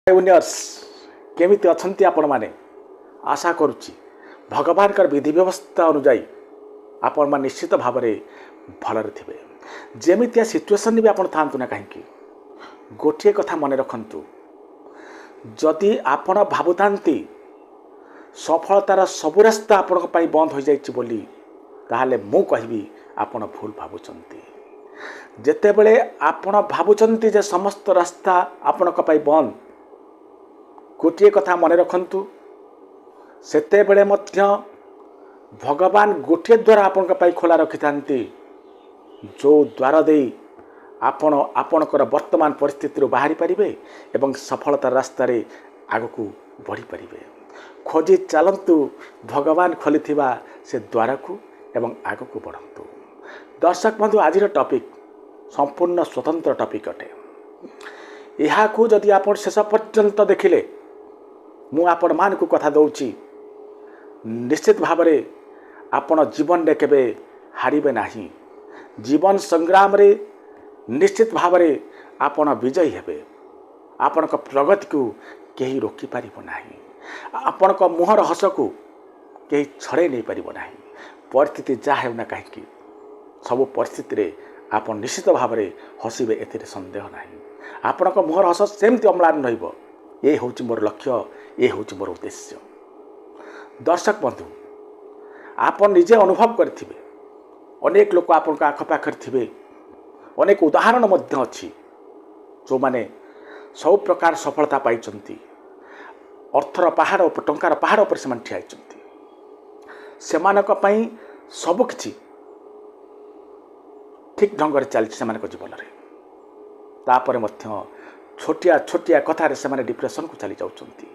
Universe केमिति अछंती आपण माने आशा करुच्ची भगवान विधि व्यवस्था अनुजाई आपण मान निश्चित भाव में भलरे थे जमितिया सिचुएसन भी आपण था ना कहीं गोटे कथा मन रखु जदि आपण भावुतांती सफलतार सबु रास्ता आपण बंद हो जाइए बोली ताहले मु कहबी आपण भूल भावुचंती जेतेबेले आपण भावुचंती जे समस्त रास्ता आपण बंद गोटे कथा मन रखु सेतेबेले मध्य भगवान गोटे द्वार आपण खोला रखि थांती जो द्वार दे आपण आपणकर वर्तमान परिस्थिति बाहरी पारिबे एवं सफलता रास्ता रे आगकू बढ़ी पारिबे खोजी चलतु भगवान खोली से द्वार को एवं आगकू बढ़ंतु। दर्शक बंधु आज टॉपिक संपूर्ण स्वतंत्र टॉपिक अटे यहाँ को जदि आप शेष पर्यंत देखिले मु आपण मान को कथा दौची निश्चित भाव में आपण जीवन रे केबे हारिबे नाही जीवन संग्राम रे निश्चित भाव में आपण विजयी हेबे आपण प्रगति को कहीं रोकी पारिबो नाही आपण मुहर हस को कहीं छड़े नहीं पारिबो नाही परिस्थिति जहाँ हेउना कहीं सबु परिस्थिति रे आपण निश्चित भाव में हसबे एथिरे संदेह नाही आपण मुहर हस सेमती अम्लान रहिबो ये हूँ मोर लक्ष्य ये हूँ मोर उद्देश्य। दर्शक बंधु आप निजे अनुभव करथिबे अनेक लोक आपण आखपाखर थे अनेक उदाहरण मध्य अच्छी जो माने सब प्रकार सफलता पाई अर्थर पहाड़ टंकार पहाड़ पर से ठिया से सबकि ठीक ढंग से चलती जीवन में तापर मध्य छोटिया छोटिया कथार से डिप्रेशन को चली जाउछंती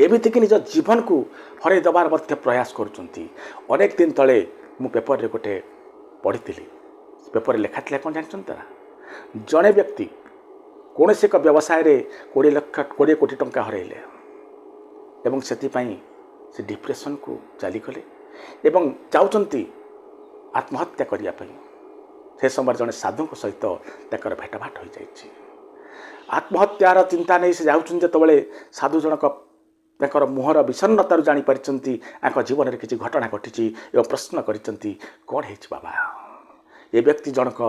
एमिति कि निज जीवन को हरै दबार मध्य प्रयास करुछंती। अनेक दिन तले मु पेपर रे गोटे पढ़ी पेपर लेखा था कौन जानते जड़े व्यक्ति कौन से एक व्यवसाय रे 20 कोटी टंका हरइले एवं से डिप्रेशन को चलीगले एवं चाहती आत्महत्या करने से समय जड़े साधु सहित ताकर भेटभाट हो जाइए आत्महत्यार चिंता नहीं से जाऊँ जो साधु जनक ताकर मुहर विषन्नतार जापारी आंक जीवन में किसी घटना घटी एवं प्रश्न करिसेंती कौन है बाबा ये व्यक्ति जनक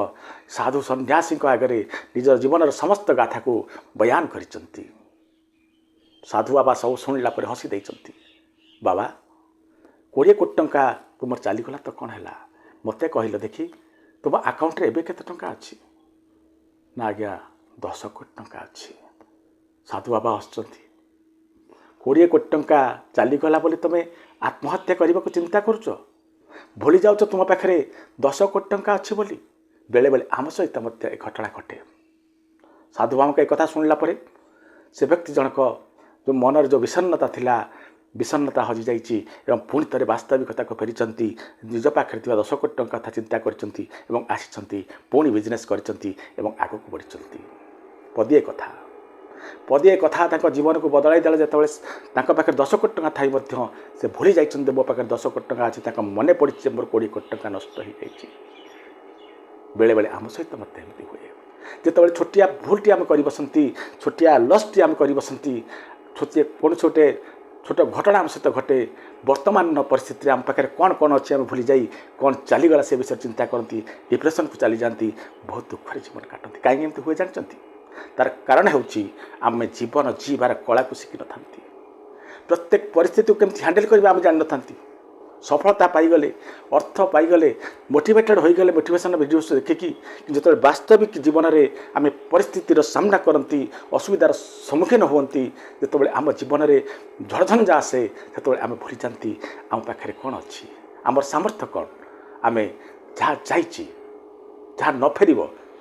साधु सन्यासी आगे निज जीवन समस्त गाथा को बयान करिसेंती साधु बाबा सब शुणिला पर हसी देइसेंती बाबा 20 कोटी टंका तुम चलीगला तो कौन है मत कहल देखी तुम अकाउंट रे एबे केते टंका अच्छी ना आज्ञा 10 कोटी टंका अच्छी साधु बाबा हसुंती 20 कोटी टंका चलीगला बोली तुम आत्महत्या करने को चिंता करुच भूली जाऊच तुम पाखे 10 कोटी टंका अच्छी बोली बेले बेले आम सहित मध्य एक घटना घटे साधु बाबा एक कथा शुणिला से व्यक्ति जनक जो मनर जो विषन्नता थिला विषन्नता हजि जाइए एवं पुणी थे वास्तविकता को फेरी निज पाखे 10 कोटी टंका कथा चिंता कर आसी पुणी बिजनेस कर आग को बढ़ी पदिए कथा जीवन को बदलाई देला जो पाखे 10 कोटी टंका थी से भूली जाइए मो पाखे 10 कोटी टंका अच्छी मन पड़ी मोर 20 कोटी टंका नष्ट हो जाइए बेले बेले आम सहित मत एमती हुए जिते छोटिया भूलटी आम कर बसती छोटिया लसटी आम कर बसती छोटे कौन छोटे छोट घटना आम सहित घटे वर्तमान परिस्थिति आम पाखे कौन कौन अच्छी आम भूली जाई कौन चलीगला से विषय चिंता करती डिप्रेशन को चली जाती बहुत दुखर जीवन काटती कहीं एमती हुए जानते तार कारण होची आम जीवन जीवार कला को शिखी न प्रत्येक परिस्थिति को केमती हैंडल करबा आम जान न सफलता पाईगले अर्थ पाईगले मोटिवेटेड होईगले मोटिवेशन वीडियोस देखिकी जो वास्तविक जीवन में आम परिस्थितिर सामना करती असुविधार सम्मुखीन होती जो आम जीवन में झड़झंझा आसे से आम भूली जाती आम पाखे कौन अच्छी आमर सामर्थ्य कौन आम जहाँ जाइए जहाँ न फेर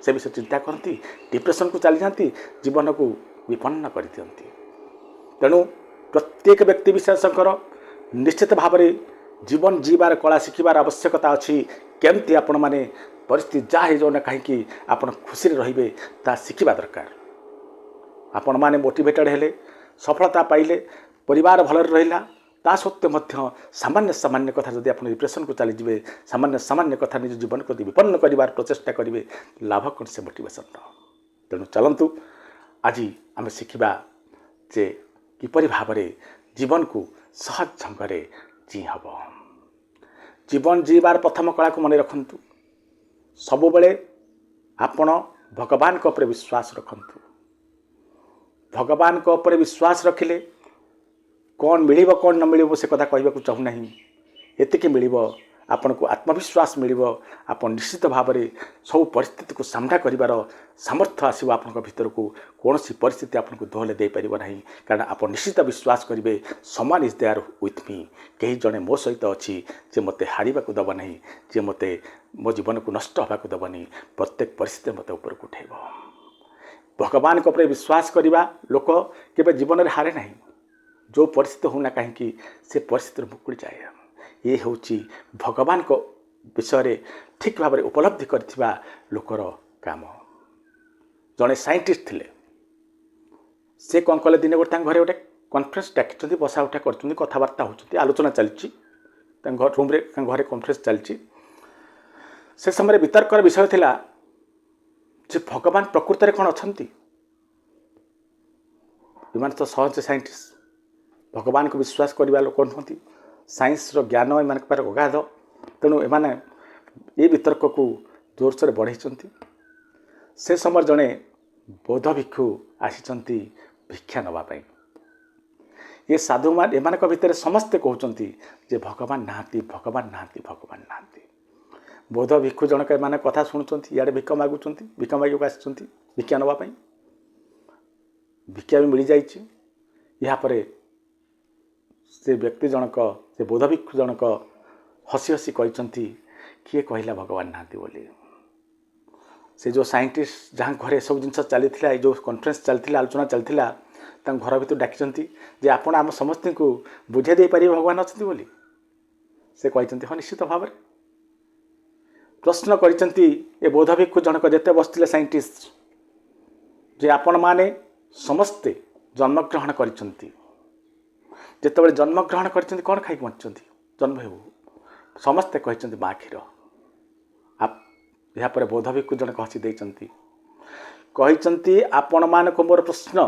से विषय चिंता करती डिप्रेशन को चली जाती जीवन को विपन्न कर दियंती। तेणु प्रत्येक व्यक्ति विशेषकर निश्चित भाव में जीवन जीवार कला शिखिबार आवश्यकता अच्छी केमती आपण माने परिस्थिति जहाँ हो ना कहीं आपण खुशी रे ता शिखिबा दरकार आपण माने मोटिवेटेड हेले सफलता पाइले परिवार भल रहा ता सत्वे मध्य सामान्य सामान्य कथा जदि आप डिप्रेशन को चलीजे सामान्य सामान्य कथा निज जीवन को विपन्न कर प्रचेषा करेंगे लाभ कौन से मोटिवेशन तेणु चलतु आज आम शिखा ଯେ କିପରି ଭାବରେ ଜୀବନକୁ ସହଜ ଢଙ୍ଗରେ ଜି ହେବ। ଜୀବନ ଜୀବାର ପ୍ରଥମ କଳାକୁ ମନେ ରଖନ୍ତୁ। ସବୁବେଳେ ଆପଣ ଭଗବାନଙ୍କ ଉପରେ ବିଶ୍ୱାସ ରଖନ୍ତୁ। ଭଗବାନଙ୍କ ଉପରେ ବିଶ୍ୱାସ ରଖିଲେ କ'ଣ ମିଳିବ କ'ଣ ନ ମିଳିବ ସେ କଥା କହିବାକୁ ଚାହୁଁନାହିଁ। ଏତିକି ମିଳିବ, ଆପଣଙ୍କୁ ଆତ୍ମବିଶ୍ୱାସ ମିଳିବ। ଆପଣ ନିଶ୍ଚିତ ଭାବରେ ସବୁ ପରିସ୍ଥିତିକୁ ସାମ୍ନା କରିବାର ସାମର୍ଥ୍ୟ ଆସିବ ଆପଣଙ୍କ ଭିତରକୁ। କୌଣସି ପରିସ୍ଥିତି ଆପଣଙ୍କୁ ଦୋହଲେ ଦେଇପାରିବ ନାହିଁ, କାରଣ ଆପଣ ନିଶ୍ଚିତ ବିଶ୍ୱାସ କରିବେ ସମାନ ଇଜ୍ ଦେୟାର ୱିଥ୍ ମି। କେହି ଜଣେ ମୋ ସହିତ ଅଛି ଯେ ମୋତେ ହାରିବାକୁ ଦେବ ନାହିଁ, ଯେ ମୋତେ ମୋ ଜୀବନକୁ ନଷ୍ଟ ହେବାକୁ ଦେବନି। ପ୍ରତ୍ୟେକ ପରିସ୍ଥିତିରେ ମୋତେ ଉପରକୁ ଉଠାଇବ। ଭଗବାନଙ୍କ ଉପରେ ବିଶ୍ୱାସ କରିବା ଲୋକ କେବେ ଜୀବନରେ ହାରେ ନାହିଁ। ଯେଉଁ ପରିସ୍ଥିତି ହେଉନା କାହିଁକି ସେ ପରିସ୍ଥିତିରୁ ମୁକୁଳି ଯାଏ। ଏ ହେଉଛି ଭଗବାନଙ୍କ ବିଷୟରେ ଠିକ୍ ଭାବରେ ଉପଲବ୍ଧି କରିଥିବା ଲୋକର କାମ। ଜଣେ ସାଇଣ୍ଟିଷ୍ଟ ଥିଲେ। ସେ କ'ଣ କଲେ, ଦିନେ ଗୋଟେ ତାଙ୍କ ଘରେ ଗୋଟେ କନଫରେନ୍ସ ଡାକିଛନ୍ତି, ବସା ଉଠା କରୁଛନ୍ତି, କଥାବାର୍ତ୍ତା ହେଉଛନ୍ତି, ଆଲୋଚନା ଚାଲିଛି। ତାଙ୍କ ରୁମ୍ରେ ତାଙ୍କ ଘରେ କନଫରେନ୍ସ ଚାଲିଛି। ସେ ସମୟରେ ବିତର୍କର ବିଷୟ ଥିଲା ଯେ ଭଗବାନ ପ୍ରକୃତରେ କ'ଣ ଅଛନ୍ତି। ଏମାନେ ତ ସହଜ ସାଇଣ୍ଟିଷ୍ଟ, ଭଗବାନଙ୍କୁ ବିଶ୍ୱାସ କରିବା ଲୋକ ନୁହନ୍ତି। ସାଇନ୍ସର ଜ୍ଞାନ ଏମାନଙ୍କ ପାଖରେ ଅଗାଧ। ତେଣୁ ଏମାନେ ଏ ବିତର୍କକୁ ଜୋରସୋରରେ ବଢ଼େଇଛନ୍ତି। ସେ ସମୟରେ ଜଣେ ବୌଦ୍ଧ ଭିକ୍ଷୁ ଆସିଛନ୍ତି ଭିକ୍ଷା ନେବା ପାଇଁ। ଏ ସାଧୁମାନେ ଏମାନଙ୍କ ଭିତରେ ସମସ୍ତେ କହୁଛନ୍ତି ଯେ ଭଗବାନ ନାହାନ୍ତି, ଭଗବାନ ନାହାନ୍ତି, ଭଗବାନ ନାହାନ୍ତି। ବୌଦ୍ଧ ଭିକ୍ଷୁ ଜଣକ ଏମାନେ କଥା ଶୁଣୁଛନ୍ତି, ଇଆଡ଼େ ଭିକ ମାଗୁଛନ୍ତି, ଭିକ ମାଗିବାକୁ ଆସିଛନ୍ତି ଭିକ୍ଷା ନେବା ପାଇଁ। ଭିକ୍ଷା ବି ମିଳିଯାଇଛି। ଏହାପରେ ସେ ବ୍ୟକ୍ତି ଜଣକ, ସେ ବୌଦ୍ଧ ଭିକ୍ଷୁ ଜଣକ ହସି ହସି କହିଛନ୍ତି, କିଏ କହିଲା ଭଗବାନ ନାହାନ୍ତି ବୋଲି। ସେ ଯେଉଁ ସାଇଣ୍ଟିଷ୍ଟ ଯାହାଙ୍କ ଘରେ ଏସବୁ ଜିନିଷ ଚାଲିଥିଲା, ଏ ଯେଉଁ କନଫରେନ୍ସ ଚାଲିଥିଲା, ଆଲୋଚନା ଚାଲିଥିଲା, ତାଙ୍କ ଘର ଭିତରୁ ଡାକିଛନ୍ତି ଯେ ଆପଣ ଆମ ସମସ୍ତଙ୍କୁ ବୁଝାଇ ଦେଇପାରିବେ ଭଗବାନ ଅଛନ୍ତି ବୋଲି। ସେ କହିଛନ୍ତି ହଁ ନିଶ୍ଚିତ ଭାବରେ। ପ୍ରଶ୍ନ କରିଛନ୍ତି ଏ ବୌଦ୍ଧ ଭିକ୍ଷୁ ଜଣକ ଯେତେ ବସିଥିଲେ ସାଇଣ୍ଟିଷ୍ଟ, ଯେ ଆପଣମାନେ ସମସ୍ତେ ଜନ୍ମଗ୍ରହଣ କରିଛନ୍ତି। ଯେତେବେଳେ ଜନ୍ମଗ୍ରହଣ କରିଛନ୍ତି କ'ଣ ଖାଇକି ବଞ୍ଚିଛନ୍ତି ଜନ୍ମ ହେଉ? ସମସ୍ତେ କହିଛନ୍ତି ମା କ୍ଷୀର। ଏହାପରେ ବୌଦ୍ଧ ଭିକ୍ଷୁ ଜଣକ ହସି ଦେଇଛନ୍ତି, କହିଛନ୍ତି ଆପଣମାନଙ୍କୁ ମୋର ପ୍ରଶ୍ନ,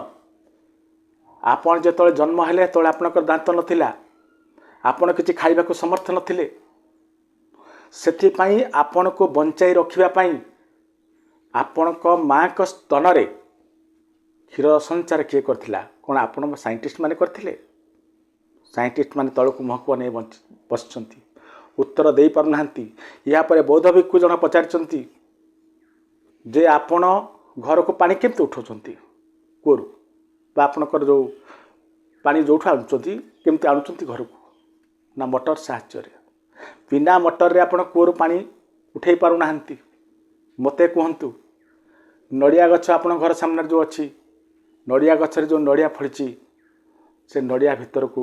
ଆପଣ ଯେତେବେଳେ ଜନ୍ମ ହେଲେ ସେତେବେଳେ ଆପଣଙ୍କର ଦାନ୍ତ ନଥିଲା, ଆପଣ କିଛି ଖାଇବାକୁ ସମର୍ଥ ନଥିଲେ। ସେଥିପାଇଁ ଆପଣଙ୍କୁ ବଞ୍ଚାଇ ରଖିବା ପାଇଁ ଆପଣଙ୍କ ମାଆଙ୍କ ସ୍ତନରେ କ୍ଷୀର ସଞ୍ଚାର କିଏ କରିଥିଲା? କ'ଣ ଆପଣ ସାଇଣ୍ଟିଷ୍ଟ ମାନେ କରିଥିଲେ? ସାଇଣ୍ଟିଷ୍ଟ ମାନେ ତଳକୁ ମୁହଁକୁ ଅନେଇ ବସିଛନ୍ତି, ଉତ୍ତର ଦେଇପାରୁନାହାନ୍ତି। ଏହାପରେ ବୌଦ୍ଧ ଭିକ୍ଷୁ ଜଣ ପଚାରିଛନ୍ତି ଯେ ଆପଣ ଘରକୁ ପାଣି କେମିତି ଉଠାଉଛନ୍ତି କୂଅରୁ, ବା ଆପଣଙ୍କର ଯେଉଁ ପାଣି ଯେଉଁଠୁ ଆଣୁଛନ୍ତି କେମିତି ଆଣୁଛନ୍ତି ଘରକୁ? ନା ମଟର ସାହାଯ୍ୟରେ। ବିନା ମଟରରେ ଆପଣ କୂଅରୁ ପାଣି ଉଠାଇ ପାରୁନାହାନ୍ତି। ମୋତେ କୁହନ୍ତୁ, ନଡ଼ିଆ ଗଛ ଆପଣଙ୍କ ଘର ସାମ୍ନାରେ ଯେଉଁ ଅଛି, ନଡ଼ିଆ ଗଛରେ ଯେଉଁ ନଡ଼ିଆ ଫଳିଛି, ସେ ନଡ଼ିଆ ଭିତରକୁ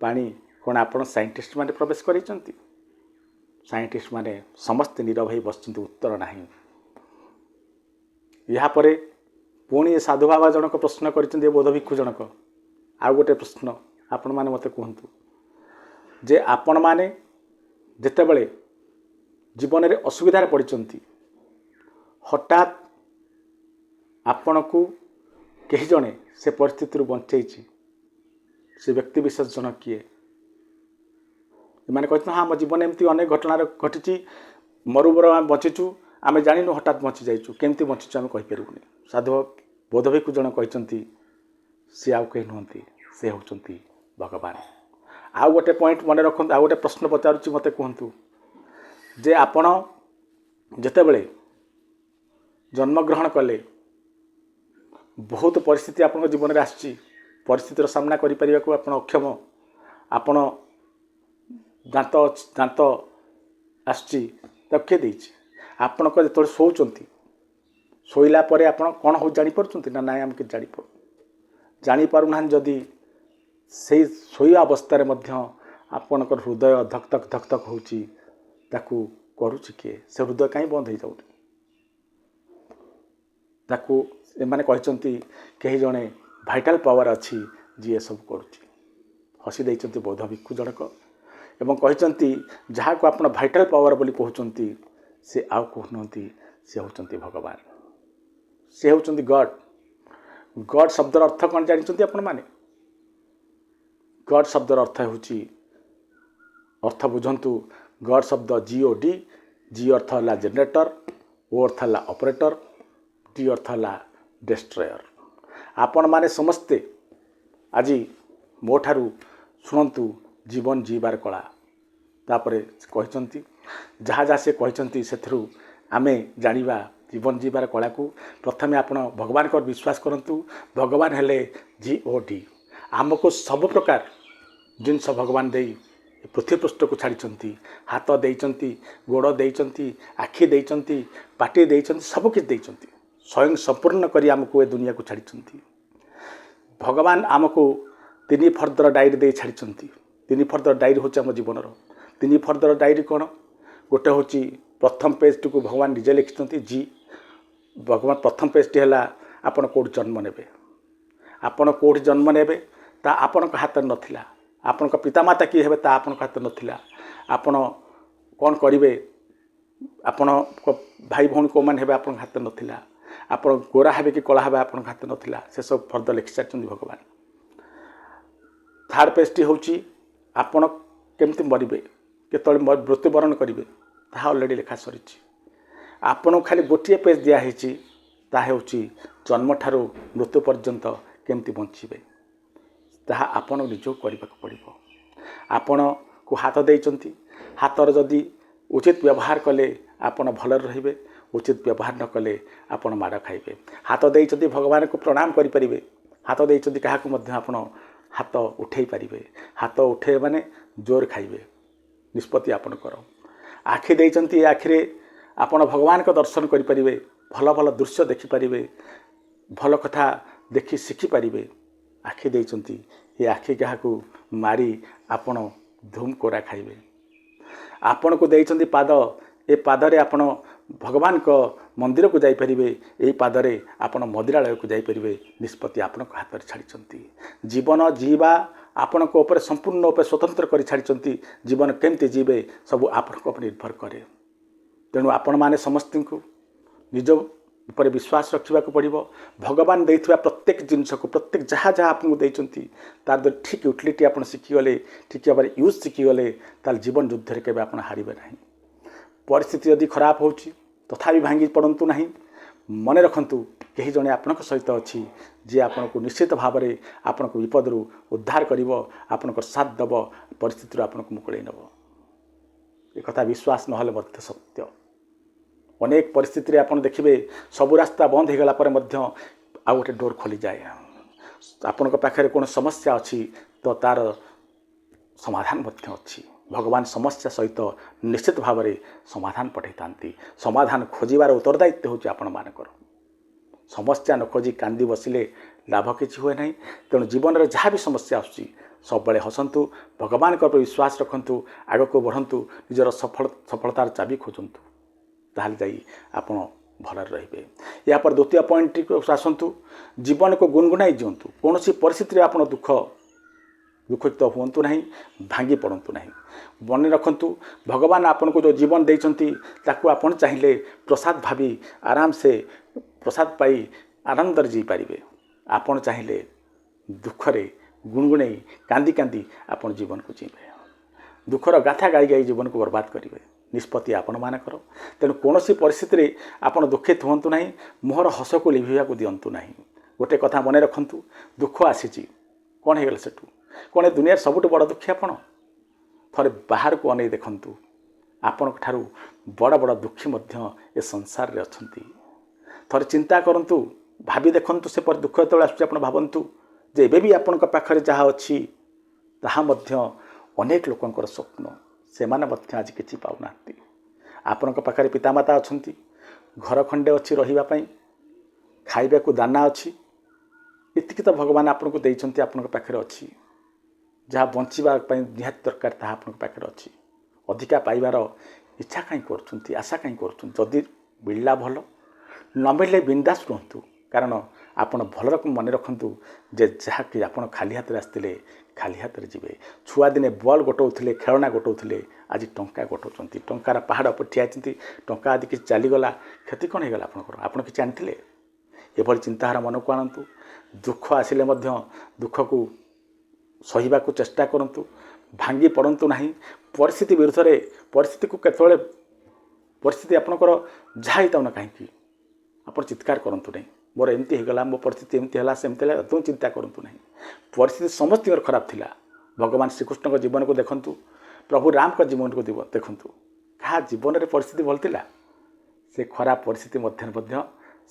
ପାଣି କ'ଣ ଆପଣ ସାଇଣ୍ଟିଷ୍ଟ ମାନେ ପ୍ରବେଶ କରିଛନ୍ତି? ସାଇଣ୍ଟିଷ୍ଟ ମାନେ ସମସ୍ତେ ନୀରବ ହୋଇ ବସିଛନ୍ତି, ଉତ୍ତର ନାହିଁ। ଏହାପରେ ପୁଣି ଏ ସାଧୁ ବାବା ଜଣକ ପ୍ରଶ୍ନ କରିଛନ୍ତି, ଏ ବୌଦ୍ଧ ଭିକ୍ଷୁ ଜଣକ ଆଉ ଗୋଟେ ପ୍ରଶ୍ନ, ଆପଣମାନେ ମୋତେ କୁହନ୍ତୁ ଯେ ଆପଣମାନେ ଯେତେବେଳେ ଜୀବନରେ ଅସୁବିଧାରେ ପଡ଼ିଛନ୍ତି, ହଠାତ୍ ଆପଣଙ୍କୁ କେହି ଜଣେ ସେ ପରିସ୍ଥିତିରୁ ବଞ୍ଚେଇଛି, ସେ ବ୍ୟକ୍ତି ବିଶେଷ ଜଣ କିଏ? ଏମାନେ କହିଛନ୍ତି ହଁ ଆମ ଜୀବନରେ ଏମିତି ଅନେକ ଘଟଣା ଘଟିଛି, ମରୁଭୂମିରେ ଆମେ ବଞ୍ଚିଛୁ, ଆମେ ଜାଣିନୁ ହଠାତ୍ ବଞ୍ଚି ଯାଇଛୁ, କେମିତି ବଞ୍ଚିଛୁ ଆମେ କହିପାରିବୁନି। ସାଧୁ ବୌଦ୍ଧ ଭିକ୍ଷୁ ଜଣ କହିଛନ୍ତି ସେ ଆଉ କେହି ନୁହନ୍ତି, ସେ ହେଉଛନ୍ତି ଭଗବାନ। ଆଉ ଗୋଟେ ପଏଣ୍ଟ ମନେ ରଖନ୍ତୁ, ଆଉ ଗୋଟେ ପ୍ରଶ୍ନ ପଚାରୁଛି, ମୋତେ କୁହନ୍ତୁ ଯେ ଆପଣ ଯେତେବେଳେ ଜନ୍ମଗ୍ରହଣ କଲେ, ବହୁତ ପରିସ୍ଥିତି ଆପଣଙ୍କ ଜୀବନରେ ଆସିଛି, ପରିସ୍ଥିତିର ସାମ୍ନା କରିପାରିବାକୁ ଆପଣ ଅକ୍ଷମ, ଆପଣ ଦାନ୍ତ ଆସୁଛି, ତାକୁ କିଏ ଦେଇଛି? ଆପଣଙ୍କ ଯେତେବେଳେ ଶୋଉଛନ୍ତି, ଶୋଇଲା ପରେ ଆପଣ କ'ଣ ହଉ ଜାଣିପାରୁଛନ୍ତି ନା ନାଇଁ? ଆମେ କିଛି ଜାଣିପାରୁନାହାନ୍ତି। ଯଦି ସେଇ ଶୋଇବା ଅବସ୍ଥାରେ ମଧ୍ୟ ଆପଣଙ୍କର ହୃଦୟ ଧକ୍ ଧକ୍ ଧକ୍ ଧକ୍ ହେଉଛି, ତାକୁ କରୁଛି କିଏ? ସେ ହୃଦୟ କାହିଁ ବନ୍ଦ ହେଇଯାଉନି? ତାକୁ ଏମାନେ କହିଛନ୍ତି କେହି ଜଣେ ଭାଇଟାଲ୍ ପାୱାର ଅଛି ଯିଏ ସବୁ କରୁଛି। ହସି ଦେଇଛନ୍ତି ବୌଦ୍ଧ ଭିକ୍ଷୁ ଜଣକ ଏବଂ କହିଛନ୍ତି ଯାହାକୁ ଆପଣ ଭାଇଟାଲ୍ ପାୱାର ବୋଲି କହୁଛନ୍ତି, ସେ ଆଉ କହୁନାହାନ୍ତି, ସେ ହେଉଛନ୍ତି ଭଗବାନ, ସେ ହେଉଛନ୍ତି ଗଡ୍। गॉड शब्दर अर्थ कौन जानते आपण मैंने गॉड शब्दर अर्थ होची अर्थ बुझंतु गॉड शब्द GOD जी अर्थ है जनरेटर ओ अर्थ है ऑपरेटर डी अर्थ है डिस्ट्रॉयर आपण माने समस्ते आज मो ठारू शुणु जीवन जीवार कला तापर कहते जहाँ जहाँ से कहते से आमे जानिबा जीवन जीवार कला को प्रथमे आपण भगवान को विश्वास करंतु भगवान हेले GOD आमको सब प्रकार जिनस भगवान दे पृथ्वी पृष्ठ को छाड़ी हाथ देइचंती गोड़ देइचंती आखि देइचंती पाटी देइचंती सब किछ देइचंती स्वयं संपूर्ण करी आमको ए दुनिया को छाड़ी भगवान आमको 3 फर्दर डायरी दे छाड़ी 3 फर्दर डायरी होची आम जीवन 3 फर्दर डायरी कौन गोटे होची प्रथम पेज टी को भगवान निजे लिखिं जी भगवान प्रथम पेज टी है आपण कौट जन्म ने आपण कौट जन्म ने ता आपण हाथ नथिला आपण पितामाता किए हे आपण हाथ नथिला आपण कौन करेंगे आपण भाई भौणी को मैंने आपण हाथ नथिला आपण गोरा हे कि कला हे आपण हाथ नथिला से सब फर्दर लिखि सारी भगवान थर्ड पेज टी होची आपण केमती मरबे केतले मृत्युवरण करेंगे ताहा ऑलरेडी लिखा सरी आपण खाली गोटे पेज दिखाई ताहा जन्म ठारू मृत्यु पर्यंत केमती बंचे ताहा आपण निज करने पड़ो आपण को हाथ देइचंती हाथर जदि उचित व्यवहार कले आपण भल रहिबे उचित व्यवहार न कले आपण माड़ खाइबे हाथ देइचंती भगवान को प्रणाम करि परिबे हाथ देइचंती काहाकु मध्य आपण हाथ उठेई पारिबे हाथ उठे माने जोर खाइबे निष्पत्ति आपण कर आखि देइचंती आखिरे आपण भगवान को दर्शन करि परिबे भल भल दृश्य देखि परिबे भल कथा देखि शिखि परिबे आखि देइचंती ये आखि क्या मारी आपण धूम कोरा खाइबे आपण को देइचंती पाद ए पादरे आपण भगवान को मंदिर को जाई परिबे एई पादरे आपण मंदिरालय को जाई परिबे निष्पत्ति आपण को हाथ छाड़ी जीवन जीवा आपण को ऊपर संपूर्ण ऊपर स्वतंत्र कर छाड़ी जीवन केमती जीवे सब आपण को निर्भर करे तेणु आपण माने समस्त को निज ऊपर विश्वास रखा पड़ो भगवान देइथिबा प्रत्येक जिनस को प्रत्येक जहाँ जहाँ आपको देइचंती तार ठीक यूटिलिटी आप शिखिगले ठीक भाव यूज शिखिगले तार जीवन युद्ध के आप हारे ना परिस्थिति यदि खराब हो तथापि भांगी पड़तु ना मन रखु कहीं जड़े आपण सहित अच्छी जी आपन को निश्चित भाव में आपण को विपद उद्धार कर आपण साथ दब परिस्थिति आपन को मुकुड़े नब एक विश्वास ना सत्य अनेक परिस्थिति आप देखिए सबू रास्ता बंद हो गला आ गोटे डोर खोली जाए आपण पाखे कौन समस्या अच्छी तो तार समाधान अच्छी भगवान समस्या सहित निश्चित भाव में समाधान पठे था समाधान खोजार उत्तरदायित्व होची आपण मानकर समस्या न खोजी कांदी बसिले लाभ किसी हुए ना तेणु जीवन में जहाँ भी समस्या आसुची सब बड़े हसतु भगवान पर विश्वास रखु आग को बढ़ंतु निजर सफलतार चाबी खोजतु ताहले जाई आपण भल रहिबे या पर द्वितीय पॉइंट को आसतु जीवन को गुनगुनाई दिंतु कौन सी परिस्थिति आप दुखित हुंतु ना भांगी पड़तु ना मन रखु भगवान आपन को जो जीवन देइचंती ताकू आपण चाहिए प्रसाद भावी आराम से प्रसाद पाई आनंदर जी पारिबे आपण चाहिए दुखरे गुणगुणाई कांदी कांदी आपण जीवन को जीवे दुखर गाथा गाई गाई जीवन को बर्बाद करेंगे निष्पत्ति आपण मानकर तेणु कौन सी परिस्थिति आपड़ दुखित हुंतु ना मुहर हस को लिभा दिंतु ना गोटे कथा मन रखु दुख आसी कौन हो सेठू कौन दुनिया सबुठ बड़ दुखी आपण थे बाहर को अनै देखु आपण ठारू बड़ बड़ दुखी ए संसार रे अछंती थे चिंता करंतु भाभी देखंतु से पर दुख जो आस भावतु जे एबे भी आपण पाखरे जहाँ अच्छी ताहा मध्य अनेक लोकंकर स्वप्न से माने आज किसी पाऊना आपण पाखरे पितामाता अच्छा घर खंडे अच्छी रही खाइबा को दाना अच्छी इतकी तो भगवान आपन को देइचंती आपण पाखरे अच्छी जहाँ बंचवाई निहाती दरकार ताहा आपण पाखरे अच्छी अधिका पाइबार इच्छा कहीं कर आशा कहीं कर मिलला भल न मिलले बिंदास रुहतु कारण आपण भल रकम मन रखु जे जहाँ कि आपण खाली हाथ आसते खाली हाथ जी छुआ दिने बल गोटाऊे खेलना गोटाऊे आज टंका गोटाऊँ टंकार पहाड़ पर ठिया टंका आदि किसी चलीगला क्षति कौन होगा आपंकर आप किसी आनी एभली चिंताधारा मन को आणतु ଦୁଃଖ ଆସିଲେ ମଧ୍ୟ ଦୁଃଖକୁ ସହିବାକୁ ଚେଷ୍ଟା କରନ୍ତୁ, ଭାଙ୍ଗି ପଡ଼ନ୍ତୁ ନାହିଁ। ପରିସ୍ଥିତି ବିରୁଦ୍ଧରେ ପରିସ୍ଥିତିକୁ କେତେବେଳେ ପରିସ୍ଥିତି ଆପଣଙ୍କର ଯାହା ହେଇଥାଉ ନା କାହିଁକି ଆପଣ ଚିତ୍କାର କରନ୍ତୁ ନାହିଁ, ମୋର ଏମିତି ହେଇଗଲା, ମୋ ପରିସ୍ଥିତି ଏମିତି ହେଲା ସେମିତି ହେଲା, ଏତେ ଚିନ୍ତା କରନ୍ତୁ ନାହିଁ। ପରିସ୍ଥିତି ସମସ୍ତଙ୍କର ଖରାପ ଥିଲା। ଭଗବାନ ଶ୍ରୀକୃଷ୍ଣଙ୍କ ଜୀବନକୁ ଦେଖନ୍ତୁ, ପ୍ରଭୁ ରାମଙ୍କ ଜୀବନକୁ ଦେଖନ୍ତୁ, କାହା ଜୀବନରେ ପରିସ୍ଥିତି ଭଲ ଥିଲା? ସେ ଖରାପ ପରିସ୍ଥିତି ମଧ୍ୟରେ ମଧ୍ୟ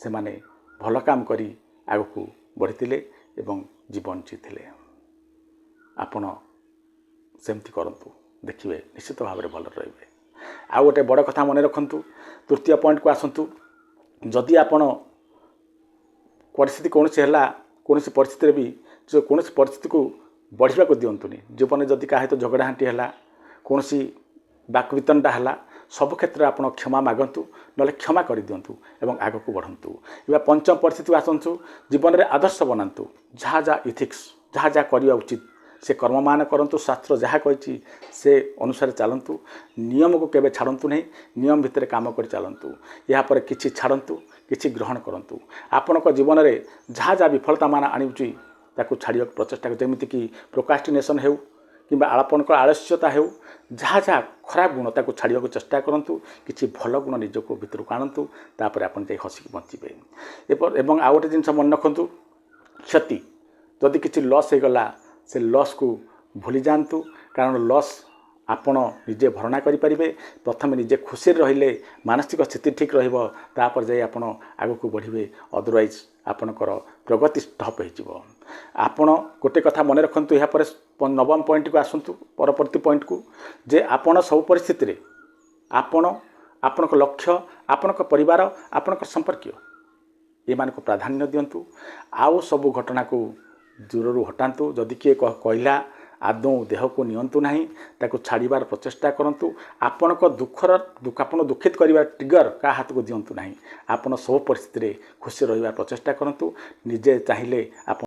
ସେମାନେ ଭଲ କାମ କରି ଆଗକୁ ବଢ଼ିଥିଲେ ଏବଂ ଜୀବନ ଜିଥିଲେ। ଆପଣ ସେମିତି କରନ୍ତୁ, ଦେଖିବେ ନିଶ୍ଚିତ ଭାବରେ ଭଲରେ ରହିବେ। ଆଉ ଗୋଟେ ବଡ଼ କଥା ମନେ ରଖନ୍ତୁ, ତୃତୀୟ ପଏଣ୍ଟକୁ ଆସନ୍ତୁ। ଯଦି ଆପଣ ପରିସ୍ଥିତି କୌଣସି ହେଲା, କୌଣସି ପରିସ୍ଥିତିରେ ବି କୌଣସି ପରିସ୍ଥିତିକୁ ବଢ଼ିବାକୁ ଦିଅନ୍ତୁନି। ଜୀବନରେ ଯଦି କାହା ସହିତ ଝଗଡ଼ାଝାଣ୍ଟି ହେଲା, କୌଣସି ବାକ୍ବିତଣ୍ଡା ହେଲା, ସବୁ କ୍ଷେତ୍ରରେ ଆପଣ କ୍ଷମା ମାଗନ୍ତୁ, ନହେଲେ କ୍ଷମା କରିଦିଅନ୍ତୁ ଏବଂ ଆଗକୁ ବଢ଼ନ୍ତୁ। କିମ୍ବା ପଞ୍ଚମ ପରିସ୍ଥିତିକୁ ଆସନ୍ତୁ, ଜୀବନରେ ଆଦର୍ଶ ବନାନ୍ତୁ। ଯାହା ଯାହା ଇଥିକ୍ସ, ଯାହା ଯାହା କରିବା ଉଚିତ ସେ କର୍ମମାନ କରନ୍ତୁ। ଶାସ୍ତ୍ର ଯାହା କହିଛି ସେ ଅନୁସାରେ ଚାଲନ୍ତୁ। ନିୟମକୁ କେବେ ଛାଡ଼ନ୍ତୁ ନାହିଁ, ନିୟମ ଭିତରେ କାମ କରି ଚାଲନ୍ତୁ। ଏହାପରେ କିଛି ଛାଡ଼ନ୍ତୁ, କିଛି ଗ୍ରହଣ କରନ୍ତୁ। ଆପଣଙ୍କ ଜୀବନରେ ଯାହା ଯାହା ବିଫଳତା ମାନ ଆଣୁଛି ତାକୁ ଛାଡ଼ିବାକୁ ପ୍ରଚେଷ୍ଟା କରୁ। ଯେମିତିକି ପ୍ରୋକାଷ୍ଟିନେସନ୍ ହେଉ କିମ୍ବା ଆପଣଙ୍କର ଆଳସ୍ୟତା ହେଉ, ଯାହା ଯାହା ଖରାପ ଗୁଣ ତାକୁ ଛାଡ଼ିବାକୁ ଚେଷ୍ଟା କରନ୍ତୁ। କିଛି ଭଲ ଗୁଣ ନିଜକୁ ଭିତରକୁ ଆଣନ୍ତୁ, ତାପରେ ଆପଣ ଯାଇ ହସିକି ବଞ୍ଚିବେ। ଏବଂ ଆଉ ଗୋଟେ ଜିନିଷ ମନେ ରଖନ୍ତୁ, କ୍ଷତି ଯଦି କିଛି ଲସ୍ ହେଇଗଲା ସେ ଲସ୍କୁ ଭୁଲି ଯାଆନ୍ତୁ, କାରଣ ଲସ୍ ଆପଣ ନିଜେ ଭରଣା କରିପାରିବେ। ପ୍ରଥମେ ନିଜେ ଖୁସିରେ ରହିଲେ ମାନସିକ ସ୍ଥିତି ଠିକ୍ ରହିବ, ତାପରେ ଯାଇ ଆପଣ ଆଗକୁ ବଢ଼ିବେ। ଅଦରୱାଇଜ୍ ଆପଣଙ୍କର ପ୍ରଗତି ଷ୍ଟପ୍ ହେଇଯିବ। ଆପଣ ଗୋଟେ କଥା ମନେ ରଖନ୍ତୁ, ଏହାପରେ ନବମ ପଏଣ୍ଟକୁ ଆସନ୍ତୁ, ପରବର୍ତ୍ତୀ ପଏଣ୍ଟକୁ, ଯେ ଆପଣ ସବୁ ପରିସ୍ଥିତିରେ ଆପଣ, ଆପଣଙ୍କ ଲକ୍ଷ୍ୟ, ଆପଣଙ୍କ ପରିବାର, ଆପଣଙ୍କ ସମ୍ପର୍କୀୟ ଏମାନଙ୍କୁ ପ୍ରାଧାନ୍ୟ ଦିଅନ୍ତୁ। ଆଉ ସବୁ ଘଟଣାକୁ ଦୂରରୁ ହଟାନ୍ତୁ। ଯଦି କିଏ କହିଲା ଆଦୌ ଦେହକୁ ନିଅନ୍ତୁ ନାହିଁ, ତାକୁ ଛାଡ଼ିବାର ପ୍ରଚେଷ୍ଟା କରନ୍ତୁ। ଆପଣଙ୍କ ଆପଣ ଦୁଃଖିତ କରିବା ଟ୍ରିଗର କାହା ହାତକୁ ଦିଅନ୍ତୁ ନାହିଁ। ଆପଣ ସବୁ ପରିସ୍ଥିତିରେ ଖୁସି ରହିବାର ପ୍ରଚେଷ୍ଟା କରନ୍ତୁ। ନିଜେ ଚାହିଁଲେ ଆପଣ